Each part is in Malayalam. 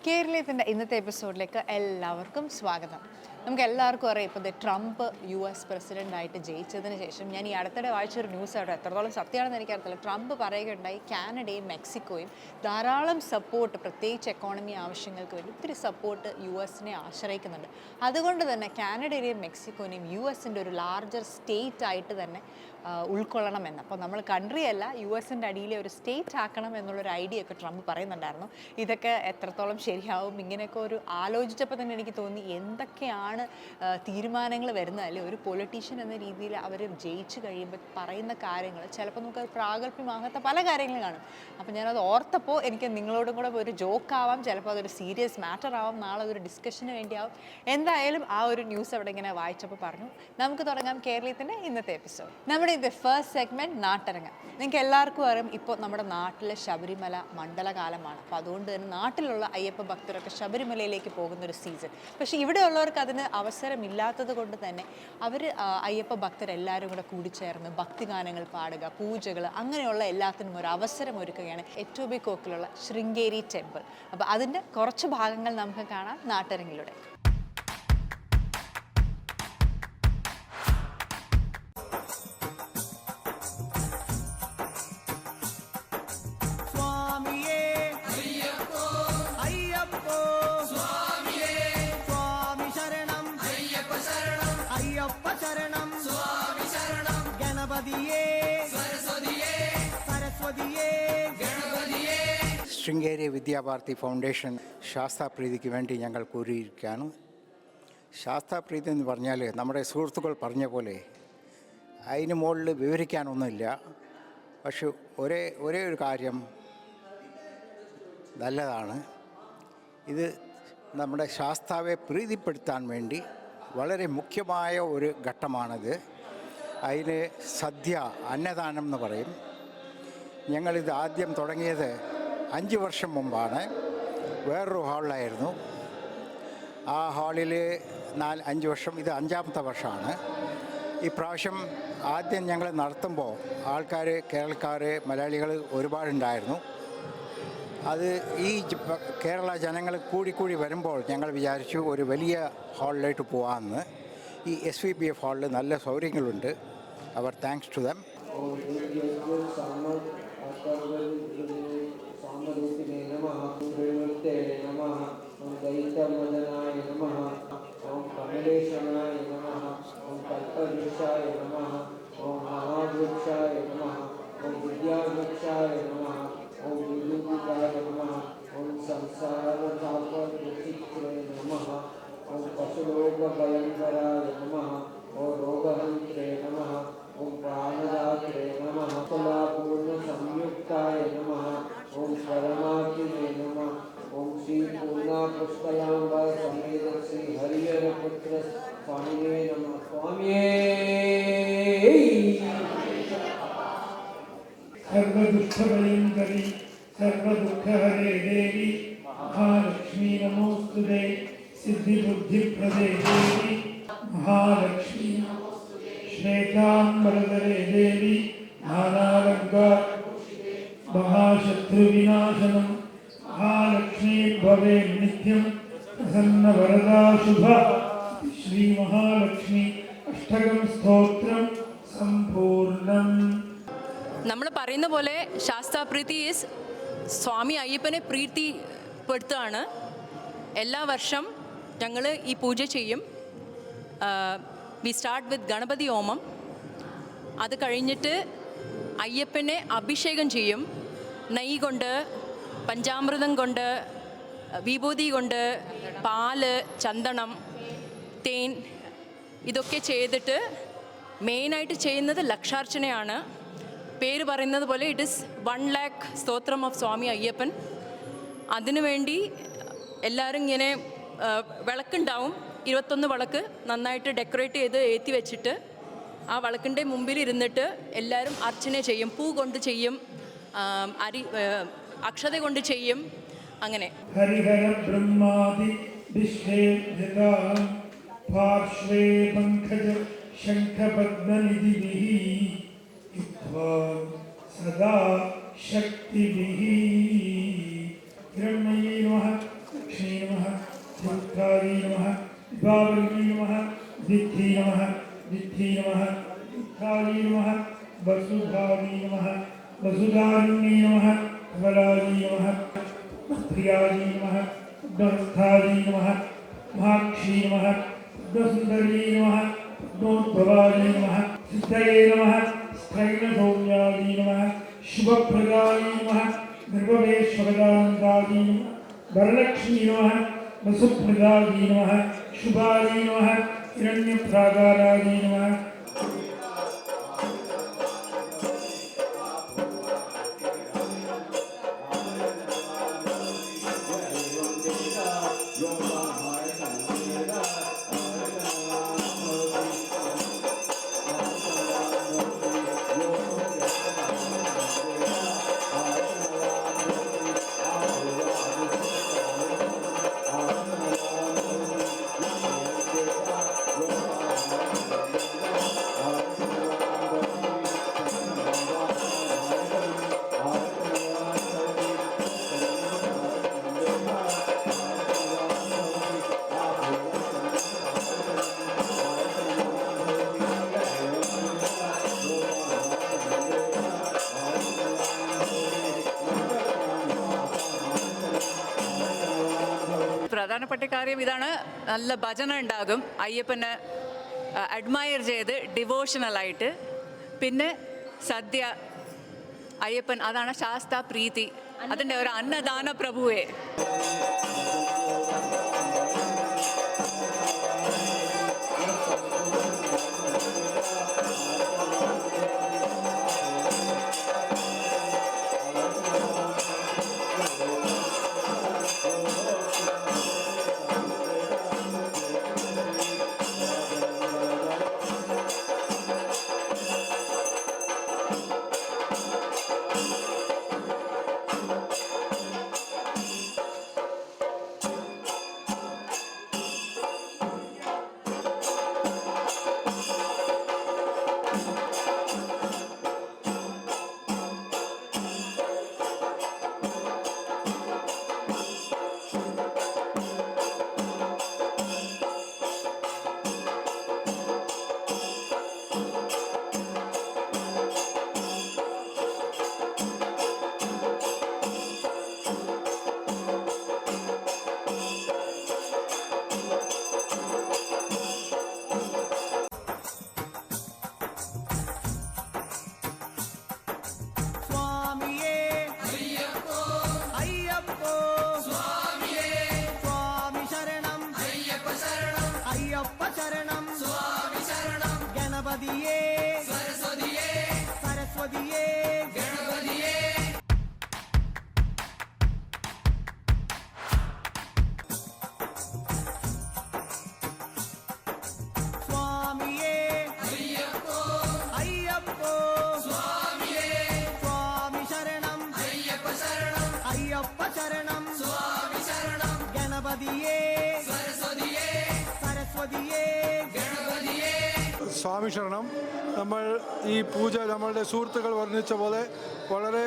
കേരളത്തിൻ്റെ ഇന്നത്തെ എപ്പിസോഡിലേക്ക് എല്ലാവർക്കും സ്വാഗതം. നമുക്ക് എല്ലാവർക്കും അറിയാം, ഇപ്പോൾ ട്രംപ് US പ്രസിഡൻ്റായിട്ട് ജയിച്ചതിന് ശേഷം ഞാൻ ഈ അടുത്തിടെ വായിച്ചൊരു ന്യൂസ് ആയിട്ട് എത്രത്തോളം സത്യമാണെന്ന് എനിക്കറിയത്തില്ല. ട്രംപ് പറയുകയുണ്ടായി കാനഡയും മെക്സിക്കോയും ധാരാളം സപ്പോർട്ട്, പ്രത്യേകിച്ച് എക്കോണമി ആവശ്യങ്ങൾക്ക് വേണ്ടി ഒത്തിരി സപ്പോർട്ട് US-നെ ആശ്രയിക്കുന്നുണ്ട്. അതുകൊണ്ട് തന്നെ കാനഡയെയും മെക്സിക്കോനെയും US-ൻ്റെ ഒരു ലാർജർ സ്റ്റേറ്റ് ആയിട്ട് തന്നെ ഉൾക്കൊള്ളണമെന്ന്. അപ്പോൾ നമ്മൾ കൺട്രി അല്ല, US-ൻ്റെ അടിയിലെ ഒരു സ്റ്റേറ്റ് ആക്കണം എന്നുള്ളൊരു ഐഡിയ ഒക്കെ ട്രംപ് പറയുന്നുണ്ടായിരുന്നു. ഇതൊക്കെ എത്രത്തോളം ശരിയാവും ഇങ്ങനെയൊക്കെ ഒരു ആലോചിച്ചപ്പോൾ തന്നെ എനിക്ക് തോന്നി എന്തൊക്കെയാണ് തീരുമാനങ്ങൾ വരുന്നതല്ലേ. ഒരു പൊളിറ്റീഷ്യൻ എന്ന രീതിയിൽ അവർ ജയിച്ചു കഴിയുമ്പോൾ പറയുന്ന കാര്യങ്ങൾ ചിലപ്പോൾ നമുക്ക് പ്രാഗൽഭ്യമാകാത്ത പല കാര്യങ്ങളും കാണും. അപ്പോൾ ഞാനത് ഓർത്തപ്പോൾ എനിക്ക് നിങ്ങളോടും കൂടെ ഒരു ജോക്കാവാം, ചിലപ്പോൾ അതൊരു സീരിയസ് മാറ്റർ ആവാം, നാളെ അതൊരു ഡിസ്കഷന് വേണ്ടിയാവും. എന്തായാലും ആ ഒരു ന്യൂസ് അവിടെ ഇങ്ങനെ വായിച്ചപ്പോൾ പറഞ്ഞു. നമുക്ക് തുടങ്ങാം കേരളത്തിൻ്റെ ഇന്നത്തെ എപ്പിസോഡ്. നമ്മുടെ ഇത് ഫസ്റ്റ് സെഗ്മെൻറ്റ് നാട്ടരങ്ങ്. നിങ്ങൾക്ക് എല്ലാവർക്കും അറിയാം, ഇപ്പോൾ നമ്മുടെ നാട്ടിലെ ശബരിമല മണ്ഡലകാലമാണ്. അപ്പോൾ അതുകൊണ്ട് തന്നെ നാട്ടിലുള്ള അയ്യപ്പ ഭക്തരൊക്കെ ശബരിമലയിലേക്ക് പോകുന്നൊരു സീസൺ. പക്ഷേ ഇവിടെയുള്ളവർക്ക് അതിന് അവസരമില്ലാത്തത് കൊണ്ട് തന്നെ അവർ അയ്യപ്പ ഭക്തരെല്ലാവരും കൂടെ കൂടിച്ചേർന്ന് ഭക്തിഗാനങ്ങൾ പാടുക, പൂജകൾ, അങ്ങനെയുള്ള എല്ലാത്തിനും ഒരു അവസരം ഒരുക്കുകയാണ് എറ്റോബിക്കോക്കിലുള്ള ശൃംഗേരി ടെമ്പിൾ. അപ്പോൾ അതിൻ്റെ കുറച്ച് ഭാഗങ്ങൾ നമുക്ക് കാണാം നാട്ടരങ്ങിലൂടെ. ശൃംഗേരി വിദ്യാഭാരതി ഫൗണ്ടേഷൻ ശാസ്താപ്രീതിക്ക് വേണ്ടി ഞങ്ങൾ കൂടിയിരിക്കുകയാണ്. ശാസ്താപ്രീതി എന്ന് പറഞ്ഞാൽ നമ്മുടെ സുഹൃത്തുക്കൾ പറഞ്ഞ പോലെ അതിന് മുകളിൽ വിവരിക്കാനൊന്നുമില്ല. പക്ഷെ ഒരേ ഒരു കാര്യം നല്ലതാണ്. ഇത് നമ്മുടെ ശാസ്താവെ പ്രീതിപ്പെടുത്താൻ വേണ്ടി വളരെ മുഖ്യമായ ഒരു ഘട്ടമാണിത്. അതിന് സദ്യ, അന്നദാനം എന്ന് പറയും. ഞങ്ങളിത് ആദ്യം തുടങ്ങിയത് 5 വർഷം മുമ്പാണ്. വേറൊരു ഹാളിലായിരുന്നു. ആ ഹാളിൽ 4-5 വർഷം, ഇത് 5ാമത്തെ വർഷമാണ്. ഈ പ്രാവശ്യം ആദ്യം ഞങ്ങൾ നടത്തുമ്പോൾ ആൾക്കാർ, കേരളക്കാർ, മലയാളികൾ ഒരുപാടുണ്ടായിരുന്നു. അത് ഈ കേരള ജനങ്ങൾ കൂടി വരുമ്പോൾ ഞങ്ങൾ വിചാരിച്ചു ഒരു വലിയ ഹാളിലേക്ക് പോകാമെന്ന്. ഈ SVPF ഹാളിൽ നല്ല സൗകര്യങ്ങളുണ്ട്. അവർ താങ്ക്സ് ടു ദം. സാമരൂപിണേ നമഃ, ശ്രീമൂർത്തേ നമഃ, ഓം ദൈത്യമദനായ നമഃ, ഓം കമലേശനായ നമഃ, ഓം കൽപ്പവൃക്ഷായ നമഃ, ഓം മഹാവൃക്ഷായ നമഃ, ഓം വിദ്യാവൃക്ഷായ നമഃ, ഓം വിദ്യുതികായ നമഃ, ഓം സംസാരതാപവൃത്തിത്രേ നമഃ, ഓം പശുലോകഭയങ്കരായ നമഃ, ഓം രോഗഹന്ത്രേ നമഃ, ഓം പ്രാണദാത്രേ നമഃ, കലാപൂർണ്ണ സംയുക്തായ നമഃ, ഓം പരമാത്മനെ നമഃ, ഓം ശ്രീ പൂർണ്ണ പുഷ്കലാംബ സമേത ശ്രീ ഹരിഹര പുത്ര സ്വാമിയേ നമഃ. സ്വാമിയേ സർവദുഃഖഭയങ്കരി സർവദുഃഖഹരേ ദേവി മഹാലക്ഷ്മീ നമോസ്തുതേ. സിദ്ധിബുദ്ധിപ്രദേ ദേവി മഹാലക്ഷ്മീ ശ്വേതാംബരധരേ ദേവി നാനാലങ്കാര മഹാശത്രുവിനാശനം മഹാലക്ഷ്മീ ഭവേ നിത്യം പ്രസന്നവരദാ ശുഭ. ശ്രീ മഹാലക്ഷ്മി അഷ്ടകം സ്തോത്രം സമ്പൂർണം. നമ്മൾ പറയുന്ന പോലെ ശാസ്താപ്രീതി ഈസ് സ്വാമി അയ്യപ്പനെ പ്രീതിപ്പെടുത്തുകയാണ്. എല്ലാ വർഷം ഞങ്ങൾ ഈ പൂജ ചെയ്യും. വി സ്റ്റാർട്ട് വിത്ത് ഗണപതി ഹോമം. അത് കഴിഞ്ഞിട്ട് അയ്യപ്പനെ അഭിഷേകം ചെയ്യും. നെയ്യ് കൊണ്ട്, പഞ്ചാമൃതം കൊണ്ട്, വിഭൂതി കൊണ്ട്, പാല്, ചന്ദനം, തേൻ, ഇതൊക്കെ ചെയ്തിട്ട് മെയിനായിട്ട് ചെയ്യുന്നത് ലക്ഷാർച്ചനയാണ്. പേര് പറയുന്നത് പോലെ ഇറ്റ് ഇസ് 1 lakh സ്തോത്രം ഓഫ് സ്വാമി അയ്യപ്പൻ. അതിനുവേണ്ടി എല്ലാവരും ഇങ്ങനെ വിളക്കുണ്ടാവും, 21 വിളക്ക് നന്നായിട്ട് ഡെക്കറേറ്റ് ചെയ്ത് ഏറ്റി വെച്ചിട്ട് ആ വിളക്കിൻ്റെ മുമ്പിൽ ഇരുന്നിട്ട് എല്ലാവരും അർച്ചന ചെയ്യും. പൂ കൊണ്ട് ചെയ്യും, അക്ഷത കൊണ്ട് ചെയ്യും. അങ്ങനെ ഹരിഹര ബ്രഹ്മാദി പാർശ്വേ പങ്കജ ശംഖപദ്മനിധിഭിഃ സദാ ശക്തിഭിഃ. ഹിരണ്മയേ നമഃ, दुर्गावल्ली नमः दिद्धि नमः दिद्धि नमः दिद्धायै नमः वसुधायै नमः वसुधारिण्यै नमः वलायै नमः प्रियायै नमः उद्धस्थायै नमः महाक्षी नमः उद्धसुन्दर्यै नमः उद्धोद्भवायै नमः सिद्धये नमः स्थैर्यसौम्यायै नमः शुभप्रदायै नमः निर्भवेश्वरदानन्दायै नमः वरलक्ष्मी नमः वसुप्रदायै नमः शुभायै नमः हिरण्यप्राकारायै नमः പ്രധാനപ്പെട്ട കാര്യം ഇതാണ്, നല്ല ഭജന ഉണ്ടാകും അയ്യപ്പനെ അഡ്മയർ ചെയ്ത് ഡിവോഷണലായിട്ട്. പിന്നെ സദ്യ അയ്യപ്പൻ, അതാണ് ശാസ്താ പ്രീതി, അതിൻ്റെ ഒരു അന്നദാന പ്രഭുവേ. സ്വാമി ശരണം. നമ്മൾ ഈ പൂജ നമ്മളുടെ സുഹൃത്തുക്കൾ വർണ്ണിച്ച പോലെ വളരെ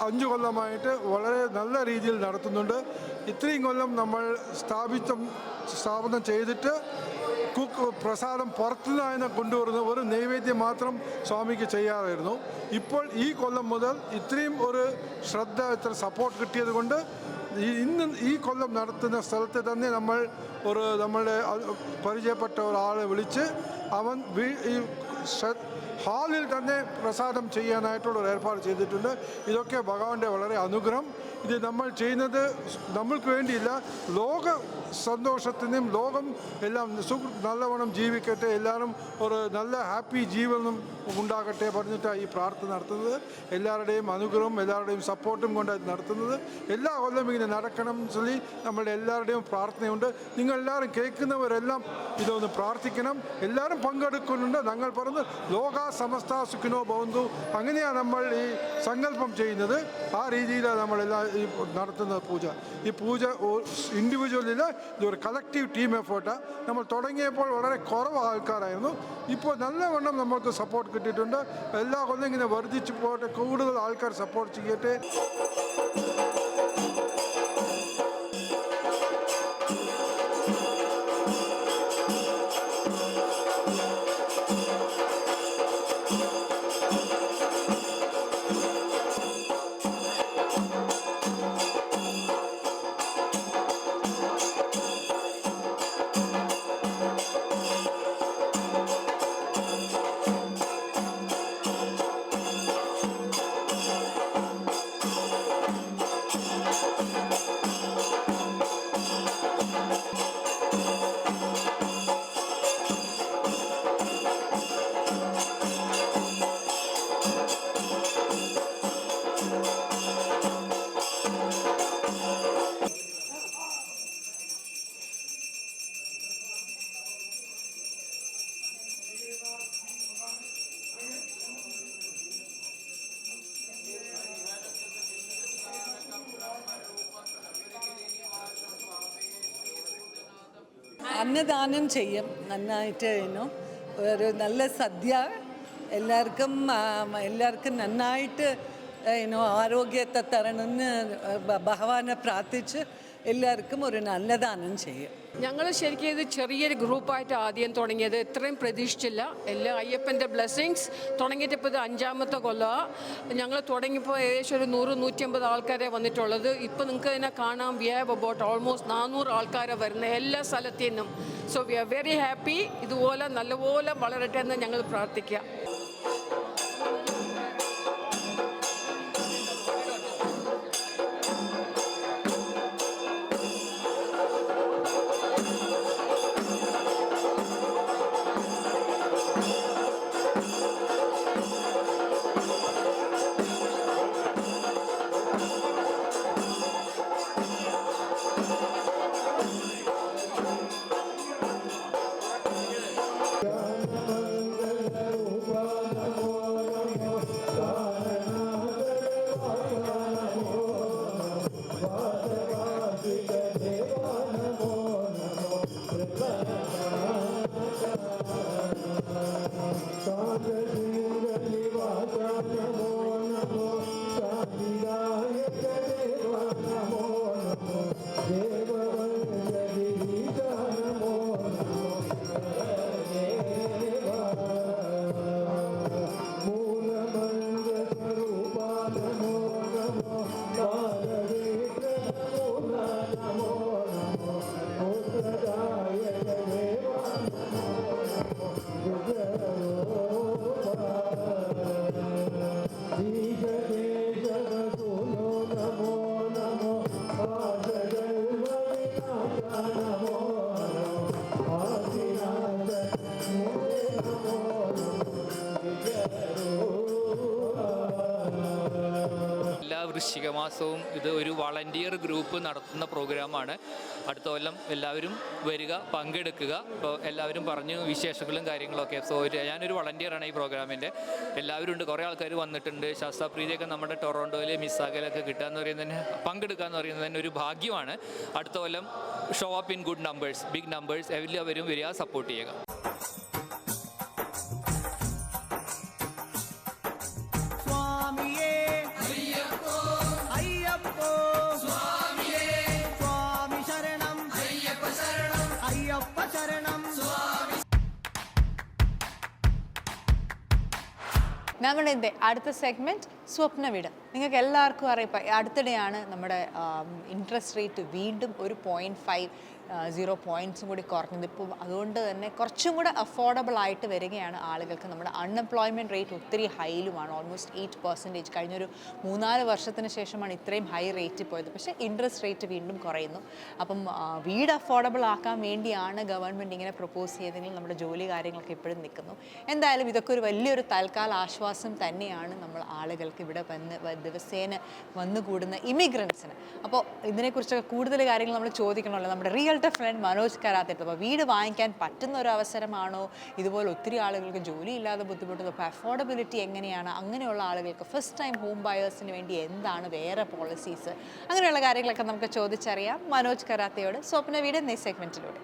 5 കൊല്ലമായിട്ട് വളരെ നല്ല രീതിയിൽ നടത്തുന്നുണ്ട്. ഇത്രയും കൊല്ലം നമ്മൾ സ്ഥാപനം ചെയ്തിട്ട് പ്രസാദം പുറത്തുനിന്ന് കൊണ്ടുവരുന്ന ഒരു നൈവേദ്യം മാത്രം സ്വാമിക്ക് ചെയ്യാമായിരുന്നു. ഇപ്പോൾ ഈ കൊല്ലം മുതൽ ഇത്രയും ഒരു ശ്രദ്ധ, ഇത്ര സപ്പോർട്ട് കിട്ടിയത് കൊണ്ട് ഇന്ന് ഈ കൊല്ലം നടത്തുന്ന സ്ഥലത്ത് തന്നെ നമ്മളുടെ പരിചയപ്പെട്ട ഒരാളെ വിളിച്ച് അവൻ ഈ ഹാളിൽ തന്നെ പ്രസാദം ചെയ്യാനായിട്ടുള്ളൊരു ഏർപ്പാട് ചെയ്തിട്ടുണ്ട്. ഇതൊക്കെ ഭഗവാന്റെ വളരെ അനുഗ്രഹം. ഇത് നമ്മൾ ചെയ്യുന്നത് നമ്മൾക്ക് വേണ്ടിയില്ല, ലോക സന്തോഷത്തിനും ലോകം എല്ലാം നല്ലവണ്ണം ജീവിക്കട്ടെ, എല്ലാവരും ഒരു നല്ല ഹാപ്പി ജീവനം ഉണ്ടാകട്ടെ പറഞ്ഞിട്ടാണ് ഈ പ്രാർത്ഥന നടത്തുന്നത്. എല്ലാവരുടെയും അനുഗ്രഹം, എല്ലാവരുടെയും സപ്പോർട്ടും കൊണ്ട് നടത്തുന്നത്. എല്ലാ കൊല്ലം ഇങ്ങനെ നടക്കണം ചൊല്ലി നമ്മളുടെ എല്ലാവരുടെയും പ്രാർത്ഥനയുണ്ട്. നിങ്ങളെല്ലാവരും കേൾക്കുന്നവരെല്ലാം ഇതൊന്ന് പ്രാർത്ഥിക്കണം. എല്ലാവരും പങ്കെടുക്കുന്നുണ്ട്. ഞങ്ങൾ പറഞ്ഞ് ലോക സമസ്ത സുഖിനോ ഭവന്തു, അങ്ങനെയാണ് നമ്മൾ ഈ സങ്കല്പം ചെയ്യുന്നത്. ആ രീതിയിലാണ് നമ്മളെല്ലാം ഈ നടത്തുന്ന പൂജ. ഈ പൂജ ഇൻഡിവിജ്വലില്ല, ഇതൊരു കളക്റ്റീവ് ടീം എഫേർട്ടാണ്. നമ്മൾ തുടങ്ങിയപ്പോൾ വളരെ കുറവ് ആൾക്കാരായിരുന്നു. ഇപ്പോൾ നല്ലവണ്ണം നമ്മൾക്ക് സപ്പോർട്ട് കിട്ടിയിട്ടുണ്ട്. എല്ലാ കൊല്ലം ഇങ്ങനെ വർദ്ധിച്ചു പോകട്ടെ, കൂടുതൽ ആൾക്കാർ സപ്പോർട്ട് ചെയ്യട്ടെ. അന്നദാനം ചെയ്യും നന്നായിട്ട് ഒരു നല്ല സദ്യ എല്ലാവർക്കും നന്നായിട്ട് ആരോഗ്യത്തെ തരണമെന്ന് ഭഗവാനെ പ്രാർത്ഥിച്ച് എല്ലാവർക്കും ഒരു അന്നദാനം ചെയ്യും. ഞങ്ങൾ ശരിക്കും ഇത് ചെറിയൊരു ഗ്രൂപ്പായിട്ട് ആദ്യം തുടങ്ങിയത്, ഇത്രയും പ്രതീക്ഷിച്ചില്ല. എല്ലാ അയ്യപ്പൻ്റെ ബ്ലെസ്സിങ്സ് തുടങ്ങിയിട്ട് ഇപ്പോൾ ഇത് 5ാമത്തെ കൊല്ലമാണ്. ഞങ്ങൾ തുടങ്ങിയപ്പോൾ ഏകദേശം ഒരു 100-150 ആൾക്കാരെ വന്നിട്ടുള്ളത്. ഇപ്പോൾ നിങ്ങൾക്ക് തന്നെ കാണാം, വി ഹാവ് അബൌട്ട് ഓൾമോസ്റ്റ് 400 ആൾക്കാരെ വരുന്നത് എല്ലാ സ്ഥലത്തു നിന്നും. So we are very happy. ഇതുപോലെ നല്ലപോലെ വളരട്ടെ എന്ന് ഞങ്ങൾ പ്രാർത്ഥിക്കുക. വൃശ്ചിക മാസവും ഇത് ഒരു വളണ്ടിയർ ഗ്രൂപ്പ് നടത്തുന്ന പ്രോഗ്രാമാണ്. അടുത്ത കൊല്ലം എല്ലാവരും വരിക, പങ്കെടുക്കുക. ഇപ്പോൾ എല്ലാവരും പറഞ്ഞു വിശേഷങ്ങളും കാര്യങ്ങളൊക്കെ. സോ ഞാനൊരു വളണ്ടിയറാണ് ഈ പ്രോഗ്രാമിൻ്റെ. എല്ലാവരും ഉണ്ട്, കുറേ ആൾക്കാർ വന്നിട്ടുണ്ട്. ശാസ്താപ്രീതിയൊക്കെ നമ്മുടെ ടൊറോണ്ടോയിൽ മിസ്സാകലൊക്കെ കിട്ടുക എന്ന് പറയുന്നത് തന്നെ, പങ്കെടുക്കുക എന്ന് പറയുന്നത് തന്നെ ഒരു ഭാഗ്യമാണ്. അടുത്ത കൊല്ലം show up in good numbers, big numbers. എല്ലാവരും വരിക, സപ്പോർട്ട് ചെയ്യുക. നമ്മുടെ അടുത്ത സെഗ്മെൻറ്റ് സ്വപ്ന വീട്. നിങ്ങൾക്ക് എല്ലാവർക്കും അറിയാം, അടുത്തിടെയാണ് നമ്മുടെ ഇൻട്രസ്റ്റ് റേറ്റ് വീണ്ടും ഒരു 0.50 പോയിൻറ്റ്സും കൂടി കുറഞ്ഞത്. ഇപ്പോൾ അതുകൊണ്ട് തന്നെ കുറച്ചും കൂടെ അഫോർഡബിൾ ആയിട്ട് വരികയാണ് ആളുകൾക്ക്. നമ്മുടെ അൺഎംപ്ലോയ്മെൻറ്റ് റേറ്റ് ഒത്തിരി ഹൈയിലുമാണ്, ഓൾമോസ്റ്റ് 8%. കഴിഞ്ഞൊരു 3-4 വർഷത്തിന് ശേഷമാണ് ഇത്രയും ഹൈ റേറ്റ് പോയത്. പക്ഷേ ഇൻട്രസ്റ്റ് റേറ്റ് വീണ്ടും കുറയുന്നു. അപ്പം വീട് അഫോർഡബിൾ ആക്കാൻ വേണ്ടിയാണ് ഗവൺമെൻറ് ഇങ്ങനെ പ്രപ്പോസ് ചെയ്തെങ്കിൽ നമ്മുടെ ജോലി കാര്യങ്ങളൊക്കെ ഇപ്പോഴും നിൽക്കുന്നു. എന്തായാലും ഇതൊക്കെ ഒരു വലിയൊരു തൽക്കാല ആശ്വാസം തന്നെയാണ് നമ്മൾ ആളുകൾക്ക് ഇവിടെ ദിവസേന വന്നുകൂടുന്ന ഇമിഗ്രൻസിന്. അപ്പോൾ ഇതിനെക്കുറിച്ചൊക്കെ കൂടുതൽ കാര്യങ്ങൾ നമ്മൾ ചോദിക്കണമല്ലോ. നമ്മുടെ റിയൽറ്റർ ഫ്രണ്ട് മനോജ് കരാത്തിട്ട്, അപ്പോൾ വീട് വാങ്ങിക്കാൻ പറ്റുന്ന ഒരു അവസരമാണോ, ഇതുപോലെ ഒത്തിരി ആളുകൾക്ക് ജോലി ഇല്ലാതെ ബുദ്ധിമുട്ടുന്നത്, അപ്പോൾ അഫോർഡബിലിറ്റി എങ്ങനെയാണ്, അങ്ങനെയുള്ള ആളുകൾക്ക് ഫസ്റ്റ് ടൈം ഹോം ബയേഴ്സിന് വേണ്ടി എന്താണ് വേറെ പോളിസീസ്, അങ്ങനെയുള്ള കാര്യങ്ങളൊക്കെ നമുക്ക് ചോദിച്ചറിയാം മനോജ് കരാത്തയോട് സ്വപ്ന വീട് എന്ന സെഗ്മെൻറ്റിലൂടെ.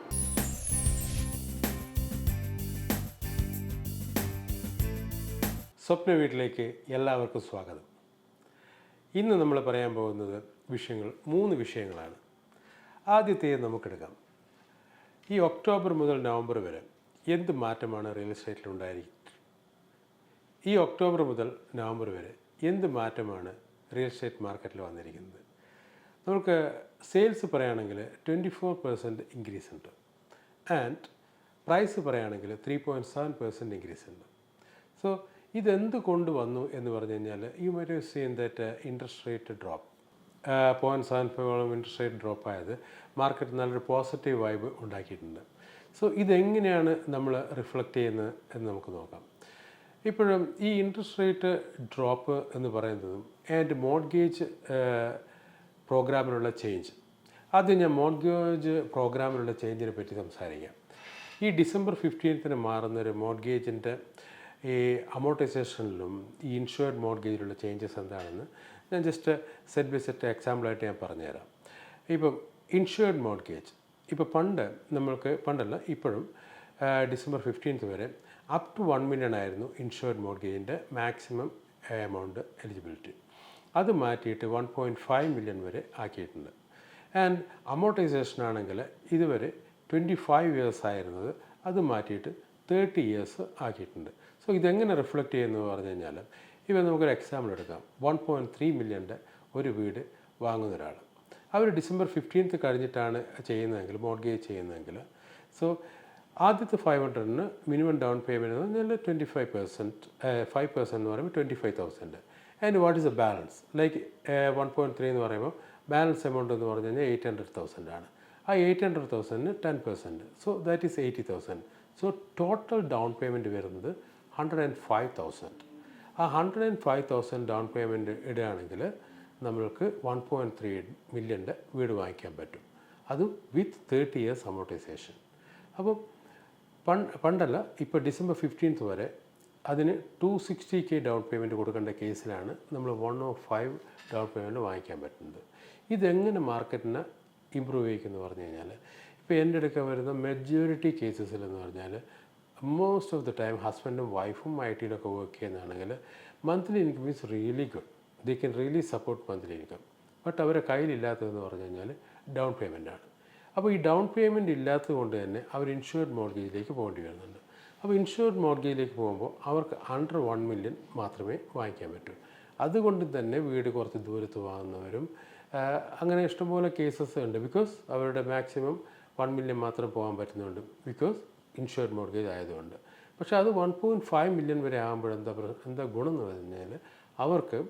സ്വപ്ന വീട്ടിലേക്ക് എല്ലാവർക്കും സ്വാഗതം. ഇന്ന് നമ്മൾ പറയാൻ പോകുന്നത് 3 വിഷയങ്ങളാണ്. ആദ്യത്തേത് നമുക്കെടുക്കാം. ഈ ഒക്ടോബർ മുതൽ നവംബർ വരെ എന്ത് മാറ്റമാണ് റിയൽ എസ്റ്റേറ്റിൽ ഉണ്ടായിരിക്കുന്നത്? ഈ ഒക്ടോബർ മുതൽ നവംബർ വരെ എന്ത് മാറ്റമാണ് റിയൽ എസ്റ്റേറ്റ് മാർക്കറ്റിൽ വന്നിരിക്കുന്നത്? നമുക്ക് സെയിൽസ് പറയുകയാണെങ്കിൽ 24% ഇൻക്രീസ് ഉണ്ട്. ആൻഡ് പ്രൈസ് പറയുകയാണെങ്കിൽ 3.7% ഇൻക്രീസ് ഉണ്ട്. സോ ഇതെന്ത് കൊണ്ടുവന്നു എന്ന് പറഞ്ഞു കഴിഞ്ഞാൽ, you might have seen that interest rate drop 0.75 interest rate drop ആയത് മാർക്കറ്റ് നല്ലൊരു പോസിറ്റീവ് വൈബ് ഉണ്ടാക്കിയിട്ടുണ്ട്. സോ ഇതെങ്ങനെയാണ് നമ്മൾ റിഫ്ലക്റ്റ് ചെയ്യുന്നത് എന്ന് നമുക്ക് നോക്കാം. ഇപ്പോഴും ഈ ഇൻട്രസ്റ്റ് റേറ്റ് ഡ്രോപ്പ് എന്ന് പറയുന്നതും ആൻഡ് മോർഗേജ് പ്രോഗ്രാമിലുള്ള ചേഞ്ച്. ആദ്യം ഞാൻ മോർഗേജ് പ്രോഗ്രാമിലുള്ള ചേഞ്ചിനെ പറ്റി സംസാരിക്കാം. ഈ ഡിസംബർ 15 മാറുന്നൊരു മോർഗേജിൻ്റെ ഈ അമോർട്ടൈസേഷനിലും ഈ ഇൻഷുർഡ് മോർഗേജിലുള്ള ചേഞ്ചസ് എന്താണെന്ന് ഞാൻ ജസ്റ്റ് സെറ്റ് ബൈ സെറ്റ് എക്സാമ്പിളായിട്ട് ഞാൻ പറഞ്ഞുതരാം. ഇപ്പം ഇൻഷുർഡ് മോർഗേജ് ഇപ്പോൾ പണ്ടല്ല ഇപ്പോഴും ഡിസംബർ 15th വരെ അപ് ടു 1 million ആയിരുന്നു ഇൻഷുർഡ് മോർഗേജിൻ്റെ മാക്സിമം എമൗണ്ട് എലിജിബിലിറ്റി. അത് മാറ്റിയിട്ട് 1.5 million വരെ ആക്കിയിട്ടുണ്ട്. ആൻഡ് അമോർട്ടൈസേഷൻ ആണെങ്കിൽ ഇതുവരെ 25 years ആയിരുന്നത് അത് മാറ്റിയിട്ട് 30 years ആക്കിയിട്ടുണ്ട്. സോ ഇതെങ്ങനെ റിഫ്ലക്റ്റ് ചെയ്യുന്നു പറഞ്ഞു കഴിഞ്ഞാൽ, ഇവ നമുക്കൊരു എക്സാമ്പിൾ എടുക്കാം. 1.3 million ഒരു വീട് വാങ്ങുന്ന ഒരാൾ, അവർ ഡിസംബർ 15th കഴിഞ്ഞിട്ടാണ് ചെയ്യുന്നതെങ്കിൽ, മോർഗേജ് ചെയ്യുന്നതെങ്കിൽ, സോ ആദ്യത്തെ 500-ന് മിനിമം ഡൗൺ പേയ്മെൻറ്റ് എന്ന് പറഞ്ഞാൽ 25%, 5% എന്ന് പറയുമ്പോൾ 25,000. And what is A balance? Like 1.3 എന്ന് പറയുമ്പോൾ ബാലൻസ് എമൗണ്ട് എന്ന് പറഞ്ഞു കഴിഞ്ഞാൽ 800,000 ആണ്. ആ 800,000-ന് 10%, so that is 80,000. So total down payment വരുന്നത് 105,000. ആ 105,000 ഡൗൺ പേയ്മെൻറ്റ് ഇടുകയാണെങ്കിൽ നമ്മൾക്ക് 1.3 million വീട് വാങ്ങിക്കാൻ പറ്റും. അതും വിത്ത് 30 years അമോർട്ടൈസേഷൻ. അപ്പോൾ പണ്ടല്ല, ഇപ്പോൾ ഡിസംബർ 15th വരെ അതിന് 260K ഡൗൺ പേയ്മെൻറ്റ് കൊടുക്കേണ്ട കേസിലാണ് നമ്മൾ 105 ഡൗൺ പേയ്മെൻറ്റ് വാങ്ങിക്കാൻ പറ്റുന്നത്. ഇതെങ്ങനെ മാർക്കറ്റിനെ ഇമ്പ്രൂവ് ചെയ്യിക്കുന്നു പറഞ്ഞു കഴിഞ്ഞാൽ, ഇപ്പോൾ എൻ്റെ അടുക്ക വരുന്ന മെജോറിറ്റി കേസസിലെന്ന് പറഞ്ഞാൽ മോസ്റ്റ് ഓഫ് ദ ടൈം ഹസ്ബൻഡും വൈഫും IT-ലൊക്കെ വർക്ക് ചെയ്യുന്നതാണെങ്കിൽ monthly income is really good. They can really support monthly income. But അവരെ കയ്യിലില്ലാത്തതെന്ന് പറഞ്ഞു കഴിഞ്ഞാൽ ഡൗൺ പേയ്മെൻറ്റാണ്. അപ്പോൾ ഈ ഡൗൺ പേയ്മെൻറ്റ് ഇല്ലാത്തത് കൊണ്ട് തന്നെ അവർ ഇൻഷുർഡ് മോർഗേജിലേക്ക് പോകേണ്ടി വരുന്നുണ്ട്. അപ്പോൾ ഇൻഷുർഡ് മോർഗേജിലേക്ക് പോകുമ്പോൾ അവർക്ക് അണ്ടർ 1 million മാത്രമേ വാങ്ങിക്കാൻ പറ്റൂ. അതുകൊണ്ട് തന്നെ വീട് കുറച്ച് ദൂരത്ത് വാങ്ങുന്നവരും അങ്ങനെ ഇഷ്ടംപോലെ കേസസ് ഉണ്ട്. ബിക്കോസ് അവരുടെ മാക്സിമം 1 million മാത്രം പോകാൻ പറ്റുന്നുണ്ട്, ബിക്കോസ് ഇൻഷുർഡ് മോർഗേജ് ആയതുകൊണ്ട്. പക്ഷേ അത് 1.5 million വരെ ആകുമ്പോൾ എന്താ ഗുണം എന്ന് പറഞ്ഞാൽ, അവർക്ക്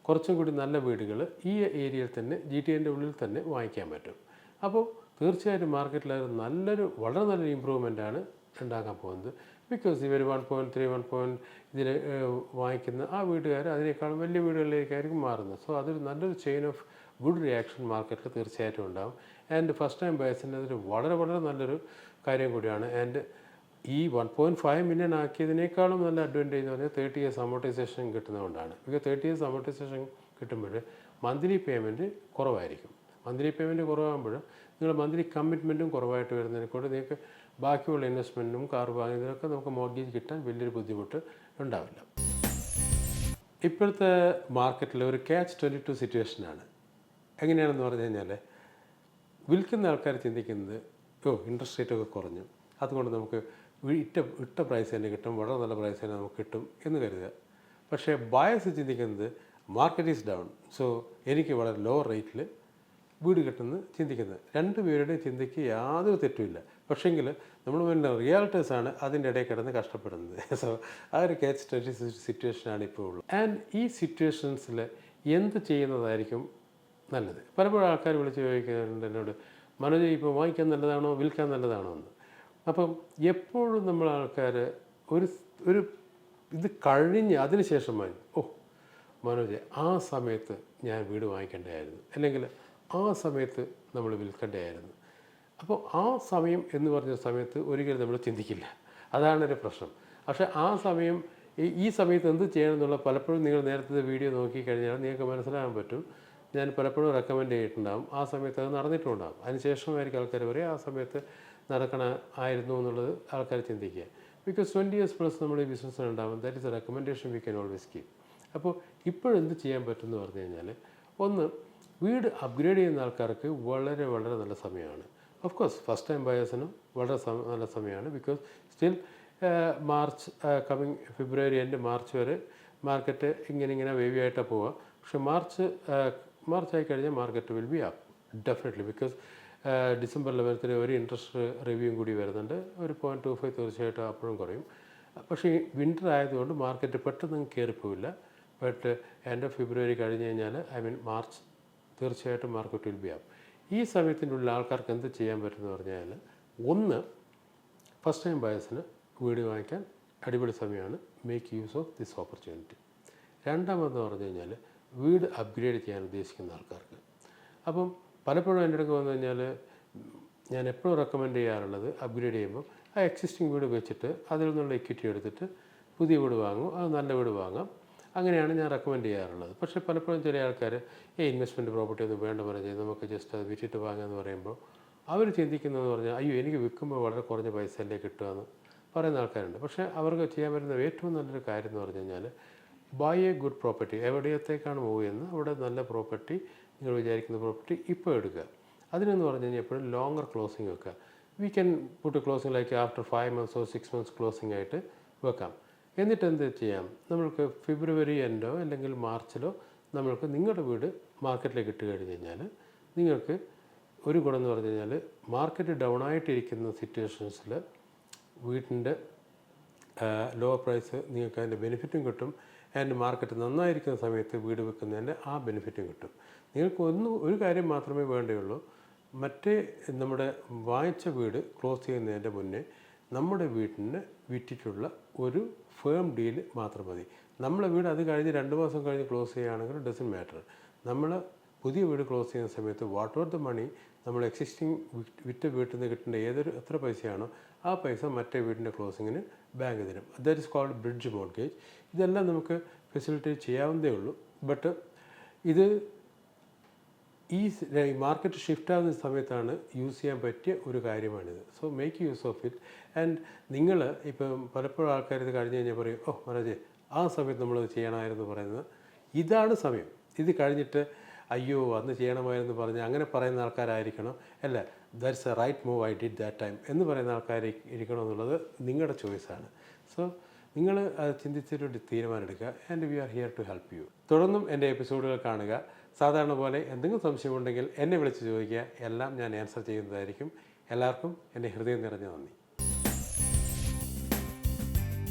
കുറച്ചും കൂടി നല്ല വീടുകൾ ഈ ഏരിയയിൽ തന്നെ GTAൻ്റെ ഉള്ളിൽ തന്നെ വാങ്ങിക്കാൻ പറ്റും. അപ്പോൾ തീർച്ചയായിട്ടും മാർക്കറ്റിൽ വളരെ നല്ലൊരു ഇമ്പ്രൂവ്മെൻറ്റാണ് ഉണ്ടാക്കാൻ പോകുന്നത്. ബിക്കോസ് ഇവർ 1.3 ഇതിൽ വാങ്ങിക്കുന്ന ആ വീട്ടുകാർ അതിനേക്കാളും വലിയ വീടുകളിലേക്കായിരിക്കും മാറുന്നത്. സോ അതൊരു നല്ലൊരു ചെയിൻ ഓഫ് ഗുഡ് റിയാക്ഷൻ മാർക്കറ്റിൽ തീർച്ചയായിട്ടും ഉണ്ടാകും. ആൻഡ് ഫസ്റ്റ് ടൈം ബയേഴ്സിൻ്റെ അതൊരു വളരെ നല്ലൊരു കാര്യം കൂടിയാണ്. ആൻഡ് ഈ 1.5 million ആക്കിയതിനേക്കാളും നല്ല അഡ്വാൻറ്റേജ് എന്ന് പറഞ്ഞാൽ 30 years അമോർട്ടൈസേഷൻ കിട്ടുന്നതുകൊണ്ടാണ്. ബിക്കോസ് 30 years അമോർട്ടൈസേഷൻ കിട്ടുമ്പോൾ മന്ത്ലി പേയ്മെൻറ്റ് കുറവായിരിക്കും. മന്ത്ലി പേയ്മെൻറ്റ് കുറവാകുമ്പോൾ നിങ്ങൾ മന്ത്ലി കമ്മിറ്റ്മെൻറ്റും കുറവായിട്ട് വരുന്നതിനെ കൊണ്ട് നിങ്ങൾക്ക് ബാക്കിയുള്ള ഇൻവെസ്റ്റ്മെൻറ്റും കാർ വാങ്ങുന്നതിനൊക്കെ നമുക്ക് മോർഗേജ് കിട്ടാൻ വലിയൊരു ബുദ്ധിമുട്ട് ഉണ്ടാവില്ല. ഇപ്പോഴത്തെ മാർക്കറ്റിൽ ഒരു catch-22 സിറ്റുവേഷനാണ്. എങ്ങനെയാണെന്ന് പറഞ്ഞു കഴിഞ്ഞാൽ, വിൽക്കുന്ന ആൾക്കാർ ചിന്തിക്കുന്നത് ഇൻട്രസ്റ്റ് റേറ്റൊക്കെ കുറഞ്ഞു, അതുകൊണ്ട് നമുക്ക് ഇട്ട പ്രൈസ് തന്നെ കിട്ടും, വളരെ നല്ല പ്രൈസ് തന്നെ നമുക്ക് കിട്ടും എന്ന് കരുതുക. പക്ഷേ ബയേഴ്സ് ചിന്തിക്കുന്നത് മാർക്കറ്റ് ഈസ് ഡൗൺ, സോ എനിക്ക് വളരെ ലോ റേറ്റിൽ വീട് കിട്ടുമെന്ന് ചിന്തിക്കുന്നത്. രണ്ടുപേരുടെയും ചിന്തയ്ക്ക് യാതൊരു തെറ്റുമില്ല. പക്ഷേങ്കിൽ നമ്മൾ പിന്നെ റിയാലിറ്റീസാണ് അതിൻ്റെ ഇടയിൽ കിടന്ന് കഷ്ടപ്പെടുന്നത്. സോ ആ ഒരു catch-22 സിറ്റുവേഷനാണ് ഇപ്പോൾ ഉള്ളത്. ആൻഡ് ഈ സിറ്റുവേഷൻസിൽ എന്ത് ചെയ്യുന്നതായിരിക്കും നല്ലത്? പലപ്പോഴും ആൾക്കാർ വിളിച്ച് ചോദിക്കുന്നുണ്ട് എന്നോട്, മനോജ് ഇപ്പോൾ വാങ്ങിക്കാൻ നല്ലതാണോ വിൽക്കാൻ നല്ലതാണോ എന്ന്. അപ്പം എപ്പോഴും നമ്മൾ ആൾക്കാർ ഒരു ഇത് കഴിഞ്ഞ് അതിന് ശേഷമായി മനോജ് ആ സമയത്ത് ഞാൻ വീട് വാങ്ങിക്കേണ്ടതായിരുന്നു, അല്ലെങ്കിൽ ആ സമയത്ത് നമ്മൾ വിൽക്കേണ്ടതായിരുന്നു. അപ്പോൾ ആ സമയം എന്ന് പറഞ്ഞ സമയത്ത് ഒരിക്കലും നമ്മൾ ചിന്തിക്കില്ല. അതാണ് ഒരു പ്രശ്നം. പക്ഷേ ആ സമയം ഈ സമയത്ത് എന്ത് ചെയ്യണം എന്നുള്ള പലപ്പോഴും നിങ്ങൾ നേരത്തെ വീഡിയോ നോക്കിക്കഴിഞ്ഞാൽ നിങ്ങൾക്ക് മനസ്സിലാകാൻ പറ്റും. ഞാൻ പലപ്പോഴും റെക്കമെൻഡ് ചെയ്തിട്ടുണ്ടാകും, ആ സമയത്ത് അത് നടന്നിട്ടുണ്ടാകും. അതിനുശേഷമായിരിക്കും ആൾക്കാർ പറയും ആ സമയത്ത് നടക്കണമായിരുന്നു എന്നുള്ളത് ആൾക്കാർ ചിന്തിക്കുക. ബിക്കോസ് 20 years പ്ലസ് നമ്മൾ ഈ ബിസിനസ്സിലുണ്ടാകും. That is a recommendation we can always keep. അപ്പോൾ ഇപ്പോഴെന്ത് ചെയ്യാൻ പറ്റുമെന്ന് പറഞ്ഞു കഴിഞ്ഞാൽ, ഒന്ന്, വീട് അപ്ഗ്രേഡ് ചെയ്യുന്ന ആൾക്കാർക്ക് വളരെ നല്ല സമയമാണ്. ഓഫ് കോഴ്സ് ഫസ്റ്റ് ടൈം ബയേഴ്സിനും വളരെ നല്ല സമയമാണ്. Because still March coming February end March വരെ മാർക്കറ്റ് ഇങ്ങനെ വേവി ആയിട്ടാണ് പോവുക. പക്ഷേ മാർച്ച് ആയി കഴിഞ്ഞാൽ market will be up definitely. Because December 11th ഒരു ഇൻട്രസ്റ്റ് റിവ്യൂവും കൂടി വരുന്നുണ്ട്. ഒരു 0.25 തീർച്ചയായിട്ടും അപ്പോഴും കുറയും. പക്ഷേ വിൻ്റർ ആയതുകൊണ്ട് മാർക്കറ്റ് പെട്ടെന്ന് കയറിപ്പോവില്ല. ബട്ട് എൻഡ് ഓഫ് ഫെബ്രുവരി കഴിഞ്ഞ് കഴിഞ്ഞാൽ മാർച്ച് തീർച്ചയായിട്ടും മാർക്കറ്റ് വിൽ ബി അപ്പ്. ഈ സമയത്തിനുള്ള ആൾക്കാർക്ക് എന്ത് ചെയ്യാൻ പറ്റുമെന്ന് പറഞ്ഞാൽ, ഒന്ന്, ഫസ്റ്റ് ടൈം ബയേഴ്സിന് വീട് വാങ്ങിക്കാൻ അടിപൊളി സമയമാണ്. Make use of this opportunity. രണ്ടാമതെന്ന് പറഞ്ഞു കഴിഞ്ഞാൽ, വീട് അപ്ഗ്രേഡ് ചെയ്യാൻ ഉദ്ദേശിക്കുന്ന ആൾക്കാർക്ക്. അപ്പം പലപ്പോഴും എൻ്റെ അടുക്ക് വന്നു കഴിഞ്ഞാൽ ഞാൻ എപ്പോഴും റെക്കമെൻഡ് ചെയ്യാറുള്ളത്, അപ്ഗ്രേഡ് ചെയ്യുമ്പോൾ ആ എക്സിസ്റ്റിംഗ് വീട് വെച്ചിട്ട് അതിൽ നിന്നുള്ള ഇക്വിറ്റി എടുത്തിട്ട് പുതിയ വീട് വാങ്ങും, അത് നല്ല വീട് വാങ്ങാം. അങ്ങനെയാണ് ഞാൻ റെക്കമെൻഡ് ചെയ്യാറുള്ളത്. പക്ഷേ പലപ്പോഴും ചില ആൾക്കാർ ഇൻവെസ്റ്റ്മെൻറ്റ് പ്രോപ്പർട്ടി ഒന്നും വേണ്ട പറഞ്ഞ് നമുക്ക് ജസ്റ്റ് അത് വിറ്റിട്ട് വാങ്ങാമെന്ന് പറയുമ്പോൾ അവർ ചിന്തിക്കുന്നതെന്ന് പറഞ്ഞാൽ അയ്യോ എനിക്ക് വിൽക്കുമ്പോൾ വളരെ കുറഞ്ഞ പൈസയല്ലേ കിട്ടുകയെന്ന് പറയുന്ന ആൾക്കാരുണ്ട്. പക്ഷേ അവർക്ക് ചെയ്യാൻ പറ്റുന്ന ഏറ്റവും നല്ലൊരു കാര്യം എന്ന് പറഞ്ഞു കഴിഞ്ഞാൽ ബൈ എ ഗുഡ് പ്രോപ്പർട്ടി. എവിടെയത്തേക്കാണ് മൂവ് ചെയ്യുന്നത് അവിടെ നല്ല പ്രോപ്പർട്ടി, നിങ്ങൾ വിചാരിക്കുന്ന പ്രോപ്പർട്ടി ഇപ്പോൾ എടുക്കുക. അതിനെന്ന് പറഞ്ഞു കഴിഞ്ഞാൽ എപ്പോഴും ലോങ്ങർ ക്ലോസിങ് വെക്കുക. We can put closing like after 5 months 6 months closing ആയിട്ട് വെക്കാം. എന്നിട്ട് എന്ത് ചെയ്യാം, നമ്മൾക്ക് ഫെബ്രുവരി എൻഡോ അല്ലെങ്കിൽ മാർച്ചിലോ നമ്മൾക്ക് നിങ്ങളുടെ വീട് മാർക്കറ്റിലേക്ക് ഇട്ട് കഴിഞ്ഞ് കഴിഞ്ഞാൽ നിങ്ങൾക്ക് ഒരു ഗുണം എന്ന് പറഞ്ഞു കഴിഞ്ഞാൽ മാർക്കറ്റ് ഡൗൺ ആയിട്ടിരിക്കുന്ന സിറ്റുവേഷൻസിൽ വീട്ടിൻ്റെ ലോ പ്രൈസ് നിങ്ങൾക്ക് അതിൻ്റെ ബെനിഫിറ്റും കിട്ടും. ആൻഡ് മാർക്കറ്റ് നന്നായിരിക്കുന്ന സമയത്ത് വീട് വെക്കുന്നതിൻ്റെ ആ ബെനിഫിറ്റും കിട്ടും. നിങ്ങൾക്ക് ഒരു കാര്യം മാത്രമേ വേണ്ടിയുള്ളൂ, മറ്റേ നമ്മുടെ വാങ്ങിച്ച വീട് ക്ലോസ് ചെയ്യുന്നതിൻ്റെ മുന്നേ നമ്മുടെ വീട്ടിന് വിറ്റിട്ടുള്ള ഒരു ഫേം ഡീൽ മാത്രം മതി. നമ്മളെ വീട് അത് കഴിഞ്ഞ് 2 മാസം കഴിഞ്ഞ് ക്ലോസ് ചെയ്യുകയാണെങ്കിൽ ഡസൻറ്റ് മാറ്റർ. നമ്മൾ പുതിയ വീട് ക്ലോസ് ചെയ്യുന്ന സമയത്ത് വാട്ട് ഓർ ദ മണി നമ്മൾ എക്സിസ്റ്റിംഗ് വിറ്റ വീട്ടിൽ നിന്ന് കിട്ടേണ്ട എത്ര പൈസയാണോ ആ പൈസ മറ്റേ വീടിൻ്റെ ക്ലോസിങ്ങിന് ബാങ്ക് തരും. That is called bridge mortgage. ഇതെല്ലാം നമുക്ക് ഫെസിലിറ്റേറ്റ് ചെയ്യാവുന്നതേ ഉള്ളൂ. ബട്ട് ഇത് ഈ മാർക്കറ്റ് ഷിഫ്റ്റ് ആകുന്ന സമയത്താണ് യൂസ് ചെയ്യാൻ പറ്റിയ ഒരു കാര്യമാണിത്. So make use of it. And നിങ്ങൾ ഇപ്പം പലപ്പോഴും ആൾക്കാർ ഇത് കഴിഞ്ഞ് കഴിഞ്ഞാൽ പറയും ഓ മഹാരാജേ ആ സമയത്ത് നമ്മളത് ചെയ്യണമായിരുന്നു പറയുന്നത്. ഇതാണ് സമയം. ഇത് കഴിഞ്ഞിട്ട് അയ്യോ അന്ന് ചെയ്യണമായിരുന്നു പറഞ്ഞ് അങ്ങനെ പറയുന്ന ആൾക്കാരായിരിക്കണം, അല്ല that's a right move I did that time എന്ന് പറയുന്ന ആൾക്കാർ ഇരിക്കണം എന്നുള്ളത് നിങ്ങളുടെ ചോയ്സാണ്. സോ നിങ്ങൾ അത് ചിന്തിച്ചിട്ട് തീരുമാനം എടുക്കുക. And we are here to help you. തുടർന്നും എൻ്റെ എപ്പിസോഡുകൾ കാണുക. സാധാരണ പോലെ എന്തെങ്കിലും സംശയമുണ്ടെങ്കിൽ എന്നെ വിളിച്ച് ചോദിക്കുക. എല്ലാം ഞാൻ ആൻസർ ചെയ്യുന്നതായിരിക്കും. എല്ലാവർക്കും എൻ്റെ ഹൃദയം നിറഞ്ഞ നന്ദി.